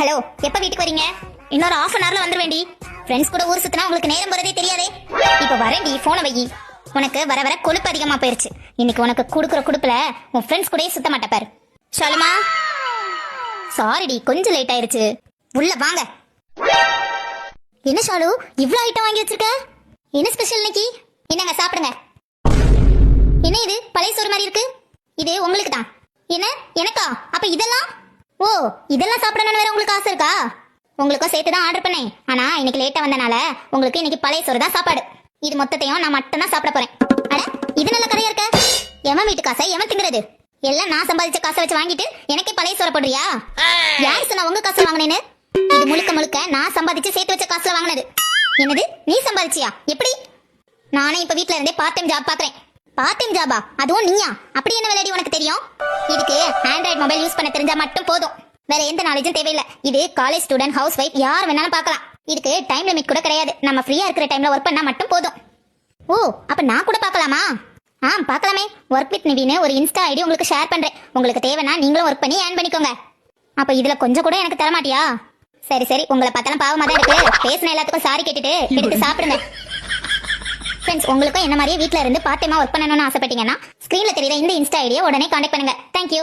Hello, எப்ப வீட்டுக்கு வரீங்க? இன்னொரு half an hourல வந்துருவேண்டி. ஃப்ரெண்ட்ஸ் கூட ஊர் சுத்தினா உங்களுக்கு நேரம் போறதே தெரியாதே. இப்ப வரேன்டி, போனை வை. உனக்கு வர வர கொழுப்பு அதிகமா போயிருச்சு. இன்னைக்கு உனக்கு குடுக்குற குடுப்புல உன் ஃப்ரெண்ட்ஸ் கூடயே சுத்த மாட்ட பாரு. ஷாலுமா, சாரிடி, கொஞ்சம் லேட் ஆயிருச்சு. உள்ள வாங்க. என்ன ஷாலு, இவ்ளோ ஐட்டம் வாங்கி வச்சிருக்க? என்ன ஸ்பெஷல் இன்னைக்கு? என்னங்க சாப்பிடுங்க. என்ன இது பழைய சோறு மாதிரி இருக்கு? இது உங்களுக்கு தான். என்ன எனக்கா? அப்ப இதெல்லாம்? ஓ, இதெல்லாம் சாப்பிடணும்னு வேற உங்களுக்கு ஆசை இருக்கா? உங்களுக்கும் சேர்த்து தான் ஆர்டர் பண்ணேன். ஆனா இன்னைக்கு லேட்டா வந்தனால உங்களுக்கு இன்னைக்கு பழைய சோறு தான் சாப்பாடு. இது மொத்தத்தையும் நான் மட்டும் தான் சாப்பிட போறேன். அட, இது நல்ல கதையா இருக்க. எவன் வீட்டு காசை எவன் திங்குறது? எல்லாம் நான் சம்பாதிச்ச காசை வச்சு வாங்கிட்டு எனக்கே பழைய சோறு போடுறியா? யார் சொன்னா உங்க காசை வாங்கினேன்னு? இது முழுக்க முழுக்க நான் சம்பாதிச்சு சேர்த்து வச்ச காசுல வாங்கினது. என்னது, நீ சம்பாதிச்சியா? எப்படி? நானே இப்ப வீட்ல இருந்தே பார்ட் டைம் ஜாப் பாக்குறேன். பார்ட் டைம் ஜாபா? அதுவும் நீயா? அப்படி என்ன விளையாடி உனக்கு தெரியும்? இதுக்கு ஆண்ட்ராய்டு மொபைல் யூஸ் பண்ண தெரிஞ்சா மட்டும் போதும். வேற எந்த நாலேஜும் தேவையில்லை. இது காலேஜ் ஸ்டூடெண்ட், ஹவுஸ் வைஃப் யார் வேணாலும் பார்க்கலாம். இதுக்கு டைம் லிமிட் கூட கிடையாது. நம்ம ஃப்ரீயா இருக்கிற டைம்ல ஒர்க் பண்ணா மட்டும் போதும். ஓ, அப்ப நான் கூட பார்க்கலாமா? பார்க்கலாமே. ஒர்க் வித் நிவின்னு ஒரு இன்ஸ்டா ஐடி உங்களுக்கு ஷேர் பண்றேன். உங்களுக்கு தேவைன்னா நீங்களும் ஒர்க் பண்ணி ஏர்ன் பண்ணிக்கோங்க. அப்ப இதுல கொஞ்சம் கூட எனக்கு தர மாட்டியா? சரி சரி, உங்களை பார்த்தாலும் பாவமா தான் இருக்கு. பேசின எல்லாத்துக்கும் சாரி கேட்டுட்டு எடுத்து சாப்பிடுங்க. ஃப்ரெண்ட்ஸ், உங்களுக்கும் என்ன மாதிரியே வீட்ல இருந்து பார்ட் டைமா ஒர்க் பண்ணணும்னு ஆசைப்பட்டீங்கன்னா ஸ்கிரீன்ல தெரியுற இந்த இன்ஸ்டா ஐடியை உடனே கான்டாக்ட் பண்ணுங்க. தேங்க்யூ.